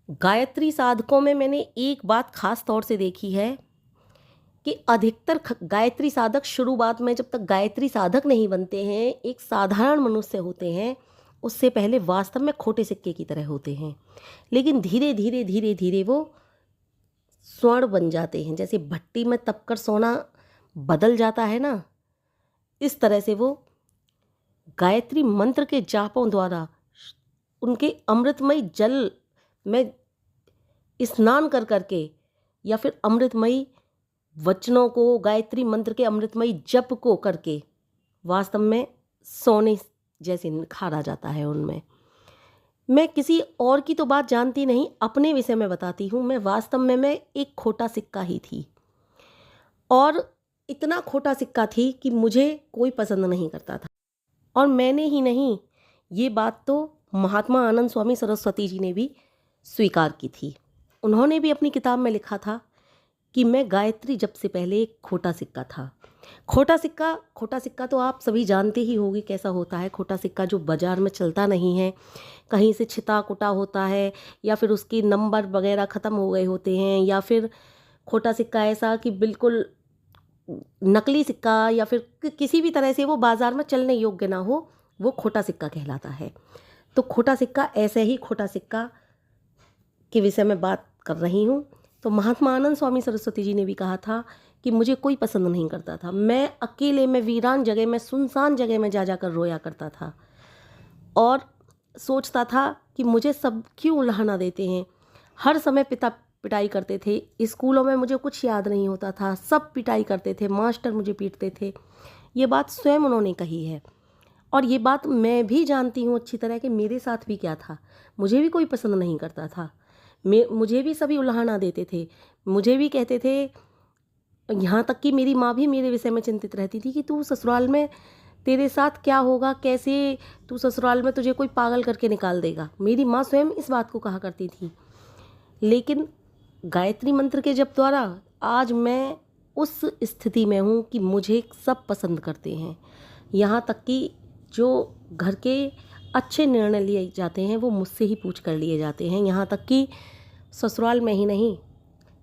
गायत्री साधकों में मैंने एक बात खास तौर से देखी है कि अधिकतर गायत्री साधक शुरुआत में जब तक गायत्री साधक नहीं बनते हैं, एक साधारण मनुष्य होते हैं, उससे पहले वास्तव में खोटे सिक्के की तरह होते हैं। लेकिन धीरे धीरे धीरे धीरे वो स्वर्ण बन जाते हैं। जैसे भट्टी में तपकर सोना बदल जाता है ना, इस तरह से वो गायत्री मंत्र के जापों द्वारा उनके अमृतमयी जल में स्नान कर करके या फिर अमृतमयी वचनों को, गायत्री मंत्र के अमृतमयी जप को करके वास्तव में सोने जैसे निखारा जाता है उनमें। मैं किसी और की तो बात जानती नहीं, अपने विषय में बताती हूँ। मैं वास्तव में मैं एक खोटा सिक्का ही थी, और इतना खोटा सिक्का थी कि मुझे कोई पसंद नहीं करता था। और मैंने ही नहीं, ये बात तो महात्मा आनंद स्वामी सरस्वती जी ने भी स्वीकार की थी। उन्होंने भी अपनी किताब में लिखा था कि मैं गायत्री जप से पहले एक खोटा सिक्का था। खोटा सिक्का तो आप सभी जानते ही होंगे कैसा होता है। खोटा सिक्का जो बाज़ार में चलता नहीं है, कहीं से छिटा कुटा होता है, या फिर उसके नंबर वगैरह ख़त्म हो गए होते हैं, या फिर खोटा सिक्का ऐसा कि बिल्कुल नकली सिक्का, या फिर किसी भी तरह से वो बाज़ार में चलने योग्य ना हो, वो खोटा सिक्का कहलाता है। तो खोटा सिक्का, ऐसे ही खोटा सिक्का के विषय में बात कर रही हूँ। तो महात्मा आनंद स्वामी सरस्वती जी ने भी कहा था कि मुझे कोई पसंद नहीं करता था। मैं अकेले में वीरान जगह में, सुनसान जगह में जा जाकर रोया करता था और सोचता था कि मुझे सब क्यों उलाहना देते हैं। हर समय पिता पिटाई करते थे, स्कूलों में मुझे कुछ याद नहीं होता था, सब पिटाई करते थे, मास्टर मुझे पीटते थे। ये बात स्वयं उन्होंने कही है, और ये बात मैं भी जानती हूँ अच्छी तरह कि मेरे साथ भी क्या था। मुझे भी कोई पसंद नहीं करता था, मुझे भी सभी उलाहना देते थे, मुझे भी कहते थे। यहाँ तक कि मेरी माँ भी मेरे विषय में चिंतित रहती थी कि तू ससुराल में, तेरे साथ क्या होगा, कैसे तू ससुराल में, तुझे कोई पागल करके निकाल देगा। मेरी माँ स्वयं इस बात को कहा करती थी। लेकिन गायत्री मंत्र के जप द्वारा आज मैं उस स्थिति में हूँ कि मुझे सब पसंद करते हैं। यहाँ तक कि जो घर के अच्छे निर्णय लिए जाते हैं वो मुझसे ही पूछ कर लिए जाते हैं। यहाँ तक कि ससुराल में ही नहीं,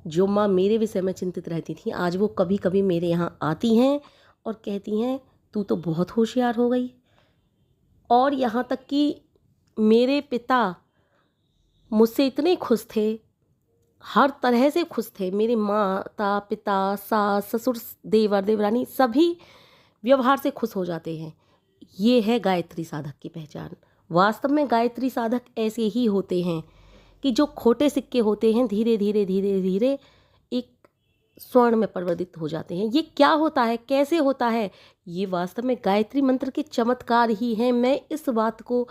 जो माँ मेरे विषय में चिंतित रहती थी, आज वो कभी कभी मेरे यहाँ आती हैं और कहती हैं तू तो बहुत होशियार हो गई। और यहाँ तक कि मेरे पिता मुझसे इतने खुश थे, हर तरह से खुश थे। मेरे माता पिता, सास ससुर, देवर देवरानी सभी व्यवहार से खुश हो जाते हैं। ये है गायत्री साधक की पहचान। वास्तव में गायत्री साधक ऐसे ही होते हैं कि जो खोटे सिक्के होते हैं धीरे धीरे धीरे धीरे एक स्वर्ण में परिवर्तित हो जाते हैं। ये क्या होता है, कैसे होता है, ये वास्तव में गायत्री मंत्र के चमत्कार ही हैं। मैं इस बात को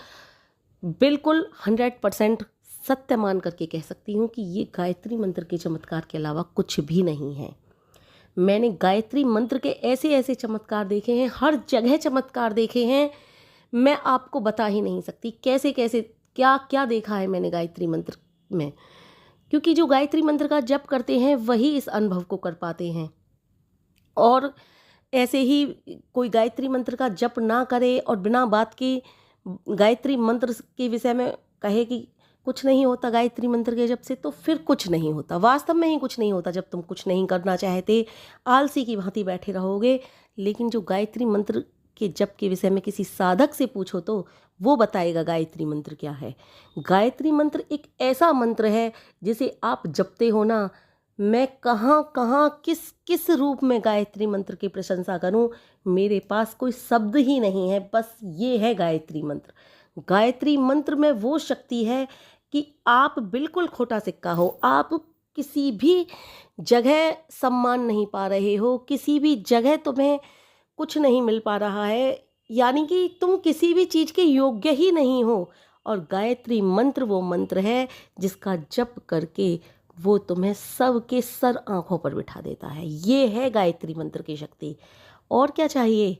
बिल्कुल 100% सत्य मान करके कह सकती हूँ कि ये गायत्री मंत्र के चमत्कार के अलावा कुछ भी नहीं है। मैंने गायत्री मंत्र के ऐसे ऐसे चमत्कार देखे हैं, हर जगह चमत्कार देखे हैं। मैं आपको बता ही नहीं सकती कैसे कैसे क्या क्या देखा है मैंने गायत्री मंत्र में, क्योंकि जो गायत्री मंत्र का जप करते हैं वही इस अनुभव को कर पाते हैं। और ऐसे ही कोई गायत्री मंत्र का जप ना करे और बिना बात के गायत्री मंत्र के विषय में कहे कि कुछ नहीं होता गायत्री मंत्र के जप से, तो फिर कुछ नहीं होता। वास्तव में ही कुछ नहीं होता। जब तुम कुछ नहीं करना चाहते, आलसी की भांति बैठे रहोगे। लेकिन जो गायत्री मंत्र के जप के विषय में किसी साधक से पूछो तो वो बताएगा गायत्री मंत्र क्या है। गायत्री मंत्र एक ऐसा मंत्र है जिसे आप जपते हो ना, मैं कहाँ कहाँ किस किस रूप में गायत्री मंत्र की प्रशंसा करूं, मेरे पास कोई शब्द ही नहीं है। बस ये है गायत्री मंत्र। गायत्री मंत्र में वो शक्ति है कि आप बिल्कुल खोटा सिक्का हो, आप किसी भी जगह सम्मान नहीं पा रहे हो, किसी भी जगह तुम्हें कुछ नहीं मिल पा रहा है, यानी कि तुम किसी भी चीज़ के योग्य ही नहीं हो। और गायत्री मंत्र वो मंत्र है जिसका जप करके वो तुम्हें सब के सर आंखों पर बिठा देता है। ये है गायत्री मंत्र की शक्ति। और क्या चाहिए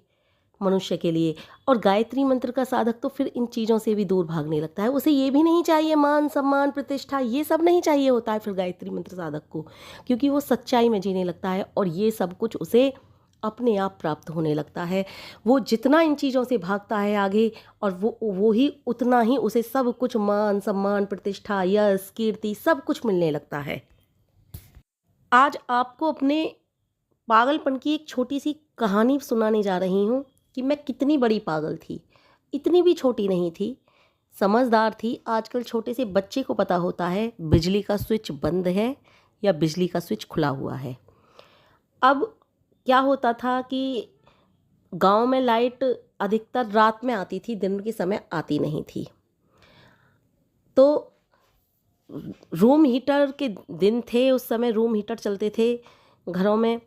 मनुष्य के लिए। और गायत्री मंत्र का साधक तो फिर इन चीज़ों से भी दूर भागने लगता है। उसे ये भी नहीं चाहिए मान सम्मान प्रतिष्ठा, ये सब नहीं चाहिए होता है फिर गायत्री मंत्र साधक को, क्योंकि वो सच्चाई में जीने लगता है और ये सब कुछ उसे अपने आप प्राप्त होने लगता है। वो जितना इन चीज़ों से भागता है आगे, और वो ही उतना ही उसे सब कुछ, मान सम्मान, प्रतिष्ठा, यश, कीर्ति, सब कुछ मिलने लगता है। आज आपको अपने पागलपन की एक छोटी सी कहानी सुनाने जा रही हूँ कि मैं कितनी बड़ी पागल थी। इतनी भी छोटी नहीं थी, समझदार थी। आजकल छोटे से बच्चे को पता होता है बिजली का स्विच बंद है या बिजली का स्विच खुला हुआ है। अब क्या होता था कि गांव में लाइट अधिकतर रात में आती थी, दिन के समय आती नहीं थी। तो रूम हीटर के दिन थे, उस समय रूम हीटर चलते थे घरों में।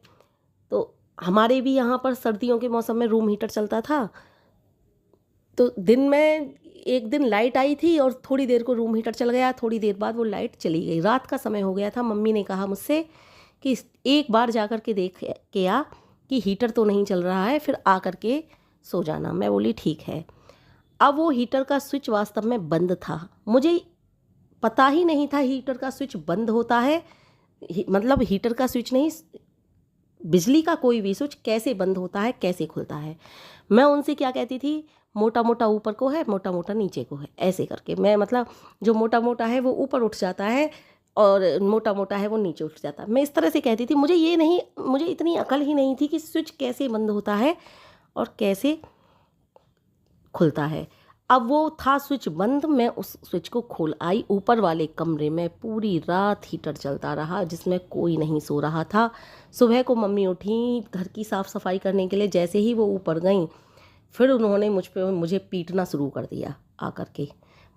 तो हमारे भी यहाँ पर सर्दियों के मौसम में रूम हीटर चलता था। तो दिन में एक दिन लाइट आई थी और थोड़ी देर को रूम हीटर चल गया, थोड़ी देर बाद वो लाइट चली गई। रात का समय हो गया था। मम्मी ने कहा मुझसे कि एक बार जा कर के देख के आ कि हीटर तो नहीं चल रहा है, फिर आ कर के सो जाना। मैं बोली ठीक है। अब वो हीटर का स्विच वास्तव में बंद था। मुझे पता ही नहीं था हीटर का स्विच बंद होता है। मतलब हीटर का स्विच नहीं, बिजली का कोई भी स्विच कैसे बंद होता है, कैसे खुलता है। मैं उनसे क्या कहती थी, मोटा मोटा ऊपर को है, मोटा मोटा नीचे को है, ऐसे करके मैं, मतलब जो मोटा मोटा है वो ऊपर उठ जाता है और मोटा मोटा है वो नीचे उठ जाता है। मैं इस तरह से कहती थी। मुझे इतनी अकल ही नहीं थी कि स्विच कैसे बंद होता है और कैसे खुलता है। अब वो था स्विच बंद, मैं उस स्विच को खोल आई। ऊपर वाले कमरे में पूरी रात हीटर चलता रहा, जिसमें कोई नहीं सो रहा था। सुबह को मम्मी उठी घर की साफ़ सफाई करने के लिए। जैसे ही वो ऊपर गईं, फिर उन्होंने मुझे पीटना शुरू कर दिया आकर के।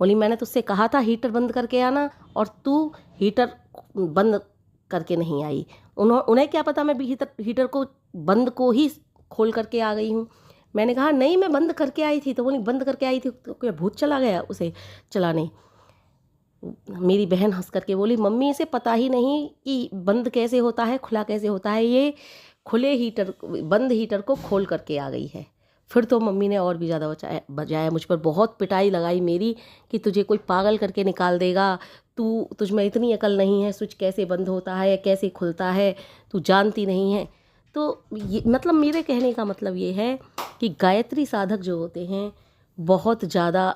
बोली मैंने तुझसे कहा था हीटर बंद करके आना, और तू हीटर बंद करके नहीं आई। उन्हें क्या पता मैं हीटर को बंद को ही खोल करके आ गई हूँ। मैंने कहा नहीं, मैं बंद करके आई थी। तो बोली बंद करके आई थी तो क्या भूत चला गया उसे चलाने? मेरी बहन हंस करके बोली मम्मी इसे पता ही नहीं कि बंद कैसे होता है, खुला कैसे होता है। ये बंद हीटर को खोल करके आ गई है। फिर तो मम्मी ने और भी ज़्यादा बजाया, मुझ पर बहुत पिटाई लगाई मेरी कि तुझे कोई पागल करके निकाल देगा, तुझ में इतनी अकल नहीं है, स्विच कैसे बंद होता है, कैसे खुलता है, तू जानती नहीं है। तो ये मतलब मेरे कहने का मतलब ये है कि गायत्री साधक जो होते हैं, बहुत ज़्यादा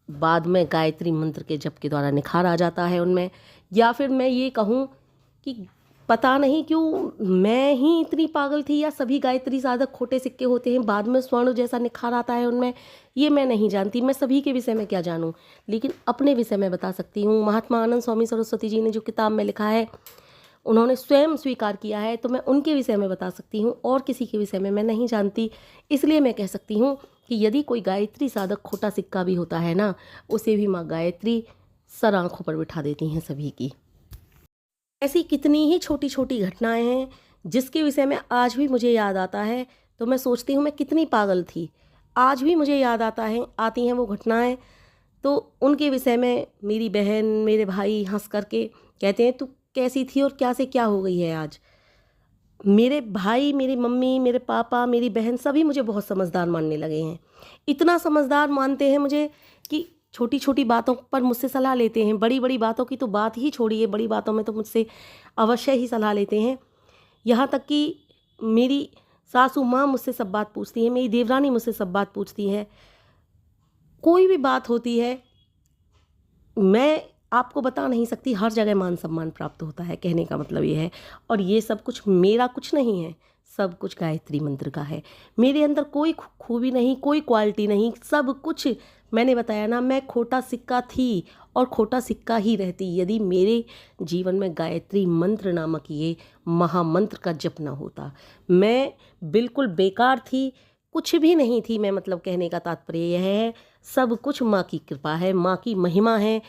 बाद में गायत्री मंत्र के जप के द्वारा निखार आ जाता है उनमें। या फिर मैं ये कहूँ कि पता नहीं क्यों मैं ही इतनी पागल थी, या सभी गायत्री साधक खोटे सिक्के होते हैं, बाद में स्वर्ण जैसा निखार आता है उनमें, ये मैं नहीं जानती। मैं सभी के विषय में क्या जानूँ, लेकिन अपने विषय में बता सकती हूँ। महात्मा आनंद स्वामी सरस्वती जी ने जो किताब में लिखा है, उन्होंने स्वयं स्वीकार किया है, तो मैं उनके विषय में बता सकती हूँ, और किसी के विषय में मैं नहीं जानती। इसलिए मैं कह सकती हूँ कि यदि कोई गायत्री साधक खोटा सिक्का भी होता है ना, उसे भी माँ गायत्री सर आंखों पर बिठा देती हैं सभी की। ऐसी कितनी ही छोटी छोटी घटनाएं हैं जिसके विषय में आज भी मुझे याद आता है तो मैं सोचती हूँ मैं कितनी पागल थी। आज भी मुझे याद आती हैं वो घटनाएं, तो उनके विषय में मेरी बहन मेरे भाई हंस करके कहते हैं तू कैसी थी और क्या से क्या हो गई है आज। मेरे भाई, मेरी मम्मी, मेरे पापा, मेरी बहन सभी मुझे बहुत समझदार मानने लगे हैं। इतना समझदार मानते हैं मुझे कि छोटी छोटी बातों पर मुझसे सलाह लेते हैं। बड़ी बड़ी बातों की तो बात ही छोड़िए, बड़ी बातों में तो मुझसे अवश्य ही सलाह लेते हैं। यहाँ तक कि मेरी सासू माँ मुझसे सब बात पूछती है, मेरी देवरानी मुझसे सब बात पूछती है। कोई भी बात होती है, मैं आपको बता नहीं सकती, हर जगह मान सम्मान प्राप्त होता है। कहने का मतलब ये है। और ये सब कुछ मेरा कुछ नहीं है, सब कुछ गायत्री मंत्र का है। मेरे अंदर कोई खूबी नहीं, कोई क्वालिटी नहीं, सब कुछ मैंने बताया ना, मैं खोटा सिक्का थी और खोटा सिक्का ही रहती यदि मेरे जीवन में गायत्री मंत्र नामक ये महामंत्र का जप ना होता। मैं बिल्कुल बेकार थी, कुछ भी नहीं थी मैं। मतलब कहने का तात्पर्य यह है, सब कुछ माँ की कृपा है, माँ की महिमा है।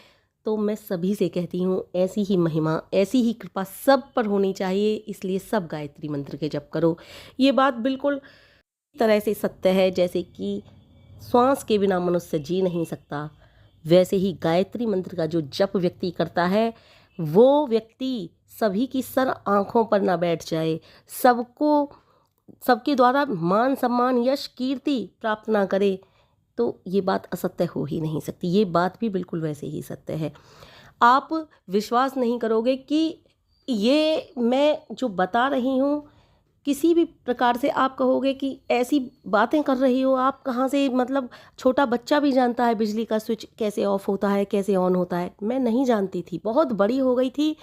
तो मैं सभी से कहती हूँ ऐसी ही महिमा, ऐसी ही कृपा सब पर होनी चाहिए। इसलिए सब गायत्री मंत्र के जप करो। ये बात बिल्कुल तरह से सत्य है, जैसे कि श्वास के बिना मनुष्य जी नहीं सकता, वैसे ही गायत्री मंत्र का जो जप व्यक्ति करता है, वो व्यक्ति सभी की सर आँखों पर ना बैठ जाए, सबके द्वारा मान सम्मान यश कीर्ति प्राप्त ना करे, तो ये बात असत्य हो ही नहीं सकती। ये बात भी बिल्कुल वैसे ही सत्य है। आप विश्वास नहीं करोगे कि ये मैं जो बता रही हूँ किसी भी प्रकार से आप कहोगे कि ऐसी बातें कर रही हो आप, कहाँ से, मतलब छोटा बच्चा भी जानता है बिजली का स्विच कैसे ऑफ होता है, कैसे ऑन होता है। मैं नहीं जानती थी, बहुत बड़ी हो गई थी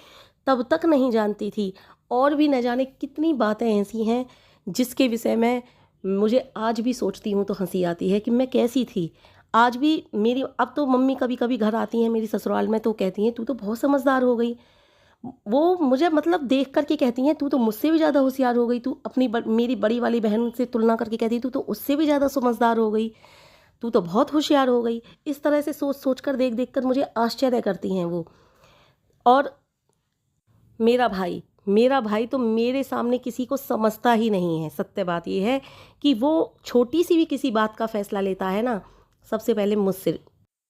तब तक नहीं जानती थी। और भी न जाने कितनी बातें ऐसी हैं जिसके विषय में मुझे आज भी सोचती हूँ तो हंसी आती है कि मैं कैसी थी। आज भी मेरी, अब तो मम्मी कभी कभी घर आती हैं मेरी ससुराल में तो कहती हैं तू तो बहुत समझदार हो गई। वो मुझे मतलब देख करके कहती हैं तू तो मुझसे भी ज़्यादा होशियार हो गई, तू अपनी मेरी बड़ी वाली बहन से तुलना करके कहती तू तो उससे भी ज़्यादा समझदार हो गई, तू तो बहुत होशियार हो गई। इस तरह से सोच सोच कर, देख देख कर मुझे आश्चर्य करती हैं वो। और मेरा भाई तो मेरे सामने किसी को समझता ही नहीं है। सत्य बात ये है कि वो छोटी सी भी किसी बात का फैसला लेता है ना, सबसे पहले मुझसे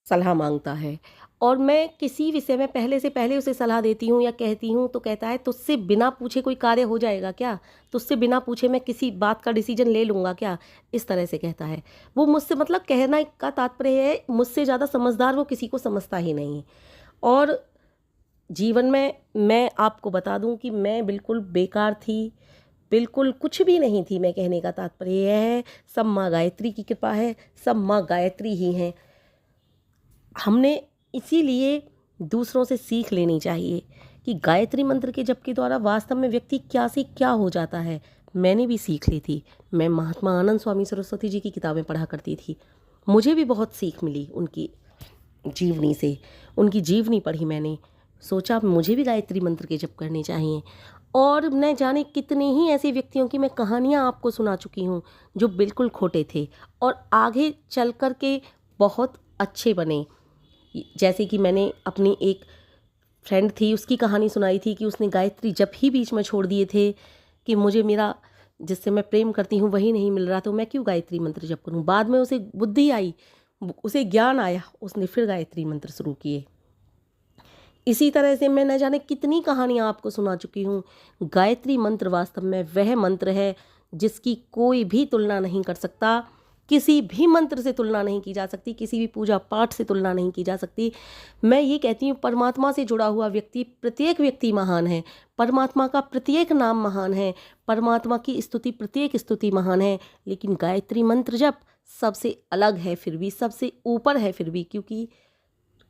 सलाह मांगता है। और मैं किसी विषय में पहले से पहले उसे सलाह देती हूँ या कहती हूँ तो कहता है तुझसे बिना पूछे कोई कार्य हो जाएगा क्या, तुझसे बिना पूछे मैं किसी बात का डिसीजन ले लूँगा क्या, इस तरह से कहता है वो मुझसे। मतलब कहना का तात्पर्य है मुझसे ज़्यादा समझदार वो किसी को समझता ही नहीं। और जीवन में मैं आपको बता दूं कि मैं बिल्कुल बेकार थी, बिल्कुल कुछ भी नहीं थी। मैं कहने का तात्पर्य यह है, सब माँ गायत्री की कृपा है, सब माँ गायत्री ही हैं। हमने इसीलिए दूसरों से सीख लेनी चाहिए कि गायत्री मंत्र के जप के द्वारा वास्तव में व्यक्ति क्या से क्या हो जाता है। मैंने भी सीख ली थी। मैं महात्मा आनंद स्वामी सरस्वती जी की किताबें पढ़ा करती थी, मुझे भी बहुत सीख मिली उनकी जीवनी से। उनकी जीवनी पढ़ी मैंने, सोचा मुझे भी गायत्री मंत्र के जप करने चाहिए। और न जाने कितने ही ऐसे व्यक्तियों की मैं कहानियाँ आपको सुना चुकी हूँ जो बिल्कुल खोटे थे और आगे चल कर के बहुत अच्छे बने। जैसे कि मैंने अपनी एक फ्रेंड थी, उसकी कहानी सुनाई थी कि उसने गायत्री जप ही बीच में छोड़ दिए थे कि मुझे मेरा जिससे मैं प्रेम करती हूँ वही नहीं मिल रहा तो मैं क्यों गायत्री मंत्र जप करूँ। बाद में उसे बुद्धि आई, उसे ज्ञान आया, उसने फिर गायत्री मंत्र शुरू किए। इसी तरह से मैं न जाने कितनी कहानियाँ आपको सुना चुकी हूँ। गायत्री मंत्र वास्तव में वह मंत्र है जिसकी कोई भी तुलना नहीं कर सकता, किसी भी मंत्र से तुलना नहीं की जा सकती, किसी भी पूजा पाठ से तुलना नहीं की जा सकती। मैं ये कहती हूँ परमात्मा से जुड़ा हुआ व्यक्ति, प्रत्येक व्यक्ति महान है, परमात्मा का प्रत्येक नाम महान है, परमात्मा की स्तुति प्रत्येक स्तुति महान है। लेकिन गायत्री मंत्र जप सबसे अलग है, फिर भी सबसे ऊपर है फिर भी, क्योंकि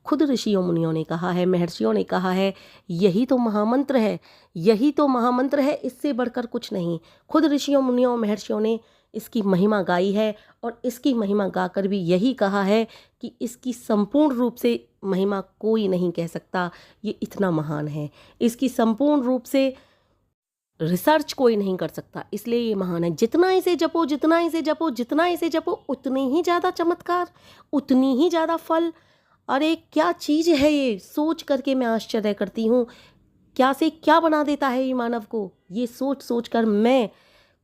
खुद ऋषियों मुनियों ने कहा है, महर्षियों ने कहा है, यही तो महामंत्र है, यही तो महामंत्र है, इससे बढ़कर कुछ नहीं। खुद ऋषियों मुनियों महर्षियों ने इसकी महिमा गाई है और इसकी महिमा गाकर भी यही कहा है कि इसकी संपूर्ण रूप से महिमा कोई नहीं कह सकता, ये इतना महान है। इसकी संपूर्ण रूप से रिसर्च कोई नहीं कर सकता, इसलिए ये महान है। जितना इसे जपो, जितना इसे जपो, जितना इसे जपो, उतनी ही ज़्यादा चमत्कार, उतनी ही ज़्यादा फल। अरे क्या चीज़ है ये, सोच करके मैं आश्चर्य करती हूँ, क्या से क्या बना देता है ये मानव को। ये सोच सोच कर मैं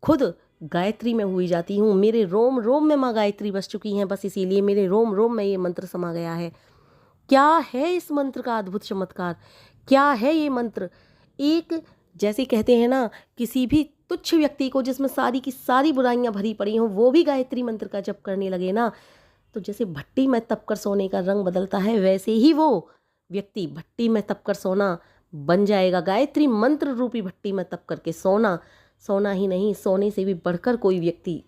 खुद गायत्री में हुई जाती हूँ। मेरे रोम रोम में माँ गायत्री बस चुकी हैं, बस इसीलिए मेरे रोम रोम में ये मंत्र समा गया है। क्या है इस मंत्र का अद्भुत चमत्कार, क्या है ये मंत्र। एक जैसे कहते हैं ना, किसी भी तुच्छ व्यक्ति को जिसमें सारी की सारी बुराइयां भरी पड़ी हों, वो भी गायत्री मंत्र का जप करने लगे ना, तो जैसे भट्टी में तप कर सोने का रंग बदलता है, वैसे ही वो व्यक्ति भट्टी में तप कर सोना बन जाएगा। गायत्री मंत्र रूपी भट्टी में तप करके सोना, सोना ही नहीं, सोने से भी बढ़कर कोई व्यक्ति,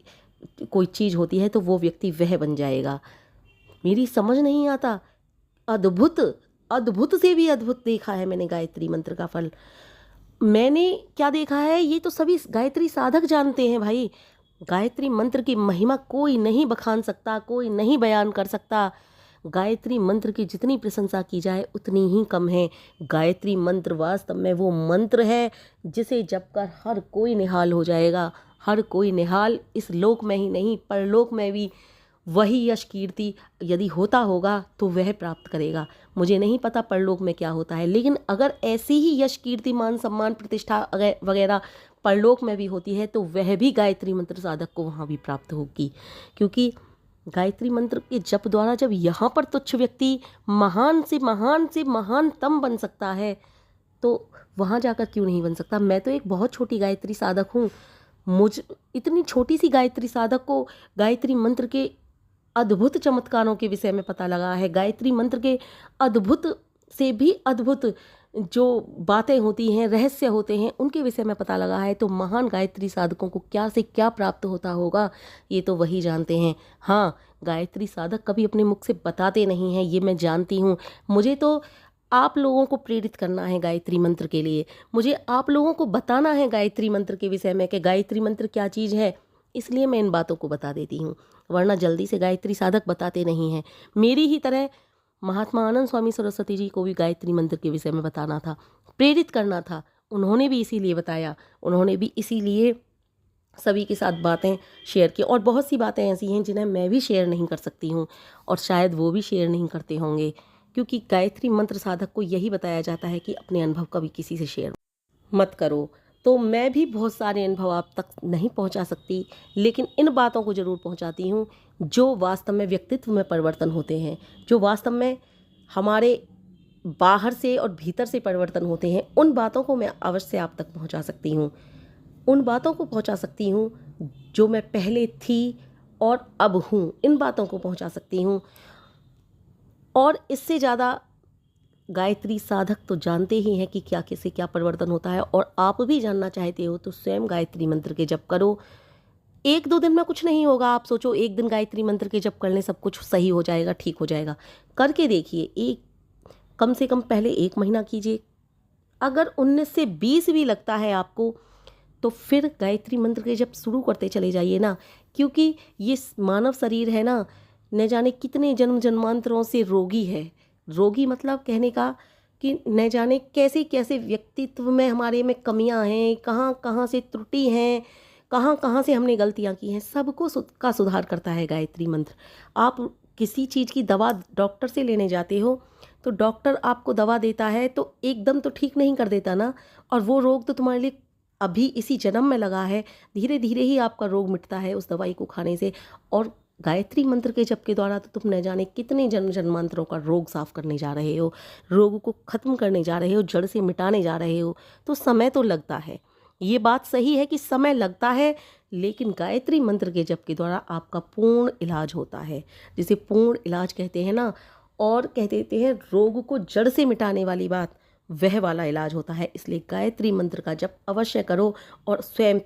कोई चीज़ होती है तो वो व्यक्ति वह बन जाएगा। मेरी समझ नहीं आता, अद्भुत, अद्भुत से भी अद्भुत देखा है मैंने गायत्री मंत्र का फल। मैंने क्या देखा है, ये तो सभी गायत्री साधक जानते हैं भाई। गायत्री मंत्र की महिमा कोई नहीं बखान सकता, कोई नहीं बयान कर सकता। गायत्री मंत्र की जितनी प्रशंसा की जाए उतनी ही कम है। गायत्री मंत्र वास्तव में वो मंत्र है जिसे जपकर हर कोई निहाल हो जाएगा, हर कोई निहाल, इस लोक में ही नहीं परलोक में भी वही यश कीर्ति यदि होता होगा तो वह प्राप्त करेगा। मुझे नहीं पता परलोक में क्या होता है, लेकिन अगर ऐसी ही यश कीर्ति मान सम्मान प्रतिष्ठा वगैरह परलोक में भी होती है तो वह भी गायत्री मंत्र साधक को वहाँ भी प्राप्त होगी। क्योंकि गायत्री मंत्र के जप द्वारा जब यहाँ पर तुच्छ व्यक्ति महान से महानतम बन सकता है तो वहाँ जाकर क्यों नहीं बन सकता। मैं तो एक बहुत छोटी गायत्री साधक हूँ, मुझ इतनी छोटी सी गायत्री साधक को गायत्री मंत्र के अद्भुत चमत्कारों के विषय में पता लगा है, गायत्री मंत्र के अद्भुत से भी अद्भुत जो बातें होती हैं, रहस्य होते हैं, उनके विषय में पता लगा है। तो महान गायत्री साधकों को क्या से क्या प्राप्त होता होगा, ये तो वही जानते हैं। हाँ, गायत्री साधक कभी अपने मुख से बताते नहीं हैं, ये मैं जानती हूँ। मुझे तो आप लोगों को प्रेरित करना है गायत्री मंत्र के लिए, मुझे आप लोगों को बताना है गायत्री मंत्र के विषय में कि गायत्री मंत्र क्या चीज़ है, इसलिए मैं इन बातों को बता देती हूँ। वरना जल्दी से गायत्री साधक बताते नहीं हैं। मेरी ही तरह महात्मा आनंद स्वामी सरस्वती जी को भी गायत्री मंत्र के विषय में बताना था, प्रेरित करना था। उन्होंने भी इसीलिए बताया, उन्होंने भी इसीलिए सभी के साथ बातें शेयर की। और बहुत सी बातें ऐसी हैं जिन्हें मैं भी शेयर नहीं कर सकती हूँ और शायद वो भी शेयर नहीं करते होंगे, क्योंकि गायत्री मंत्र साधक को यही बताया जाता है कि अपने अनुभव कभी किसी से शेयर मत करो। तो मैं भी बहुत सारे अनुभव आप तक नहीं पहुंचा सकती, लेकिन इन बातों को ज़रूर पहुंचाती हूँ जो वास्तव में व्यक्तित्व में परिवर्तन होते हैं, जो वास्तव में हमारे बाहर से और भीतर से परिवर्तन होते हैं। उन बातों को मैं अवश्य आप तक पहुंचा सकती हूँ, उन बातों को पहुंचा सकती हूँ जो मैं पहले थी और अब हूँ, इन बातों को पहुंचा सकती हूँ। और इससे ज़्यादा गायत्री साधक तो जानते ही हैं कि क्या किसे क्या परिवर्तन होता है। और आप भी जानना चाहते हो तो स्वयं गायत्री मंत्र के जप करो। 1-2 दिन में कुछ नहीं होगा। आप सोचो 1 दिन गायत्री मंत्र के जप करने सब कुछ सही हो जाएगा, ठीक हो जाएगा। करके देखिए, एक कम से कम पहले 1 महीना कीजिए। अगर 19 से 20 भी लगता है आपको, तो फिर गायत्री मंत्र के जप शुरू करते चले जाइए ना, क्योंकि ये मानव शरीर है ना, न जाने कितने जन्म जन्मांतरों से रोगी है। रोगी मतलब कहने का कि न जाने कैसे कैसे व्यक्तित्व में हमारे में कमियां हैं, कहाँ कहाँ से त्रुटि हैं, कहाँ कहाँ से हमने गलतियां की हैं, सबको का सुधार करता है गायत्री मंत्र। आप किसी चीज़ की दवा डॉक्टर से लेने जाते हो तो डॉक्टर आपको दवा देता है तो एकदम तो ठीक नहीं कर देता ना, और वो रोग तो तुम्हारे लिए अभी इसी जन्म में लगा है, धीरे धीरे ही आपका रोग मिटता है उस दवाई को खाने से। और गायत्री मंत्र के जप के द्वारा तो तुम न जाने कितने जन्म जन्मांतरों का रोग साफ करने जा रहे हो, रोग को खत्म करने जा रहे हो, जड़ से मिटाने जा रहे हो। तो समय तो लगता है, ये बात सही है कि समय लगता है, लेकिन गायत्री मंत्र के जप के द्वारा आपका पूर्ण इलाज होता है, जिसे पूर्ण इलाज कहते हैं ना। और कह देते हैं रोग को जड़ से मिटाने वाली बात, वह वाला इलाज होता है। इसलिए गायत्री मंत्र का जप अवश्य करो और स्वयं